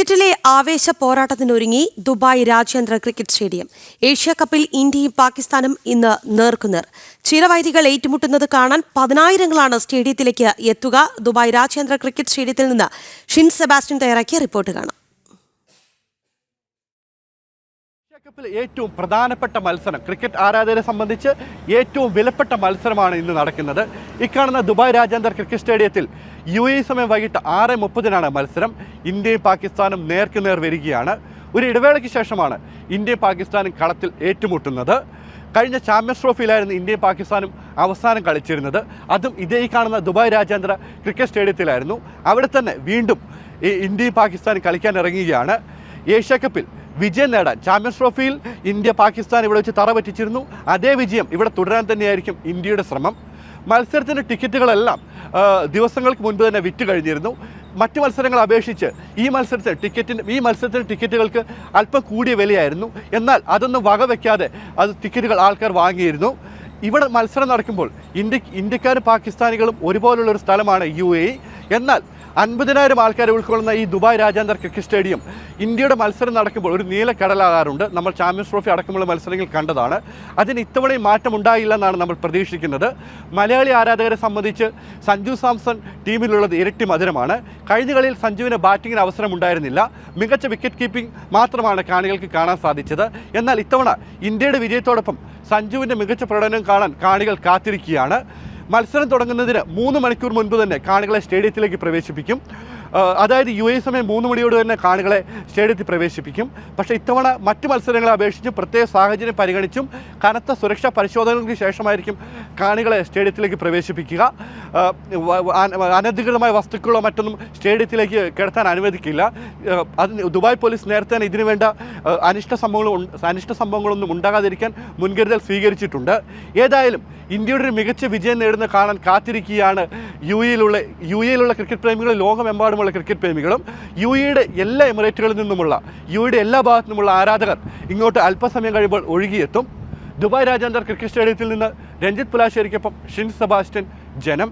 ക്രിക്കറ്റിലെ ആവേശ പോരാട്ടത്തിനൊരുങ്ങി ദുബായ് രാജ്യാന്തര ക്രിക്കറ്റ് സ്റ്റേഡിയം. ഏഷ്യാ കപ്പിൽ ഇന്ത്യയും പാകിസ്ഥാനും ഇന്ന് നേർക്കുനേർ. ചിരവൈരികൾ ഏറ്റുമുട്ടുന്നത് കാണാൻ പതിനായിരങ്ങളാണ് സ്റ്റേഡിയത്തിലേക്ക് എത്തുക. ദുബായ് രാജ്യാന്തര ക്രിക്കറ്റ് സ്റ്റേഡിയത്തിൽ നിന്ന് ഷിൻ സെബാസ്റ്റ്യൻ തയ്യാറാക്കിയ റിപ്പോർട്ട് കാണാം. ഏറ്റവും പ്രധാനപ്പെട്ട മത്സരം, ക്രിക്കറ്റ് ആരാധകരെ സംബന്ധിച്ച് ഏറ്റവും വിലപ്പെട്ട മത്സരമാണ് ഇന്ന് നടക്കുന്നത്. ഇക്കാണുന്ന ദുബായ് രാജ്യാന്തര ക്രിക്കറ്റ് സ്റ്റേഡിയത്തിൽ UAE സമയം വൈകിട്ട് 6:30 മത്സരം. ഇന്ത്യയും പാകിസ്ഥാനും നേർക്കുനേർ വരികയാണ്. ഒരു ഇടവേളയ്ക്ക് ശേഷമാണ് ഇന്ത്യയും പാകിസ്ഥാനും കളത്തിൽ ഏറ്റുമുട്ടുന്നത്. കഴിഞ്ഞ ചാമ്പ്യൻസ് ട്രോഫിയിലായിരുന്നു ഇന്ത്യയും പാകിസ്ഥാനും അവസാനം കളിച്ചിരുന്നത്. അതും ഇതേ കാണുന്ന ദുബായ് രാജ്യാന്തര ക്രിക്കറ്റ് സ്റ്റേഡിയത്തിലായിരുന്നു. അവിടെ തന്നെ വീണ്ടും ഇന്ത്യയും പാകിസ്ഥാനും കളിക്കാൻ ഇറങ്ങുകയാണ്. ഏഷ്യാ കപ്പിൽ വിജയം നേടാൻ ചാമ്പ്യൻസ് ട്രോഫിയിൽ ഇന്ത്യ പാകിസ്ഥാൻ ഇവിടെ വെച്ച് തറ പറ്റിച്ചിരുന്നു. അതേ വിജയം ഇവിടെ തുടരാൻ തന്നെയായിരിക്കും ഇന്ത്യയുടെ ശ്രമം. മത്സരത്തിൻ്റെ ടിക്കറ്റുകളെല്ലാം ദിവസങ്ങൾക്ക് മുൻപ് തന്നെ വിറ്റ് കഴിഞ്ഞിരുന്നു. മറ്റ് മത്സരങ്ങളെ അപേക്ഷിച്ച് ഈ മത്സരത്തിന് ടിക്കറ്റുകൾക്ക് അല്പം കൂടിയ വിലയായിരുന്നു. എന്നാൽ അതൊന്നും വകവെക്കാതെ ടിക്കറ്റുകൾ ആൾക്കാർ വാങ്ങിയിരുന്നു. ഇവിടെ മത്സരം നടക്കുമ്പോൾ ഇന്ത്യക്കാരും പാകിസ്ഥാനികളും ഒരുപോലുള്ളൊരു സ്ഥലമാണ് UAE. എന്നാൽ 50,000 ആൾക്കാരെ ഉൾക്കൊള്ളുന്ന ഈ ദുബായ് രാജ്യാന്തര ക്രിക്കറ്റ് സ്റ്റേഡിയം ഇന്ത്യയുടെ മത്സരം നടക്കുമ്പോൾ ഒരു നീലക്കടലാകാറുണ്ട്. നമ്മൾ ചാമ്പ്യൻസ് ട്രോഫി അടക്കമുള്ള മത്സരങ്ങൾ കണ്ടതാണ്. അതിന് ഇത്തവണയും മാറ്റം ഉണ്ടായില്ലെന്നാണ് നമ്മൾ പ്രതീക്ഷിക്കുന്നത്. മലയാളി ആരാധകരെ സംബന്ധിച്ച് സഞ്ജു സാംസൺ ടീമിലുള്ളത് ഇരട്ടി മധുരമാണ്. കഴിഞ്ഞ കളിയിൽ സഞ്ജുവിന് ബാറ്റിങ്ങിന് അവസരം ഉണ്ടായിരുന്നില്ല. മികച്ച വിക്കറ്റ് കീപ്പിംഗ് മാത്രമാണ് കാണികൾക്ക് കാണാൻ സാധിച്ചത്. എന്നാൽ ഇത്തവണ ഇന്ത്യയുടെ വിജയത്തോടൊപ്പം സഞ്ജുവിൻ്റെ മികച്ച പ്രകടനം കാണാൻ കാണികൾ കാത്തിരിക്കുകയാണ്. മത്സരം തുടങ്ങുന്നതിന് 3 മണിക്കൂർ മുൻപ് തന്നെ കാണികളെ സ്റ്റേഡിയത്തിലേക്ക് പ്രവേശിപ്പിക്കും. അതായത് UAE സമയം 3 മണിയോട് തന്നെ കാണികളെ സ്റ്റേഡിയത്തിൽ പ്രവേശിപ്പിക്കും. പക്ഷേ ഇത്തവണ മറ്റ് മത്സരങ്ങളെ അപേക്ഷിച്ചും പ്രത്യേക സാഹചര്യം പരിഗണിച്ചും കനത്ത സുരക്ഷാ പരിശോധനകൾക്ക് ശേഷമായിരിക്കും കാണികളെ സ്റ്റേഡിയത്തിലേക്ക് പ്രവേശിപ്പിക്കുക. അനധികൃതമായ വസ്തുക്കളോ മറ്റൊന്നും സ്റ്റേഡിയത്തിലേക്ക് കിടത്താൻ അനുവദിക്കില്ല. അതിന് ദുബായ് പോലീസ് നേരത്തെ തന്നെ ഇതിനു വേണ്ട അനിഷ്ട സംഭവങ്ങളൊന്നും ഉണ്ടാകാതിരിക്കാൻ മുൻകരുതൽ സ്വീകരിച്ചിട്ടുണ്ട്. ഏതായാലും ഇന്ത്യയുടെ ഒരു മികച്ച വിജയം നേടുന്ന കാണാൻ കാത്തിരിക്കുകയാണ് UAEയിലുള്ള ക്രിക്കറ്റ് പ്രേമികളും ലോകമെമ്പാടുമുള്ള ക്രിക്കറ്റ് പ്രേമികളും. UAEയുടെ എല്ലാ എമിറേറ്റുകളിൽ നിന്നുമുള്ള UAEയുടെ എല്ലാ ഭാഗത്തു നിന്നുമുള്ള ആരാധകർ ഇങ്ങോട്ട് അല്പസമയം കഴിയുമ്പോൾ ഒഴുകിയെത്തും. ദുബായ് രാജ്യാന്തര ക്രിക്കറ്റ് സ്റ്റേഡിയത്തിൽ നിന്ന് രഞ്ജിത്ത് പുലാശ്ശേരിക്കൊപ്പം ഷിൻ സെബാസ്റ്റ്യൻ, ജനം.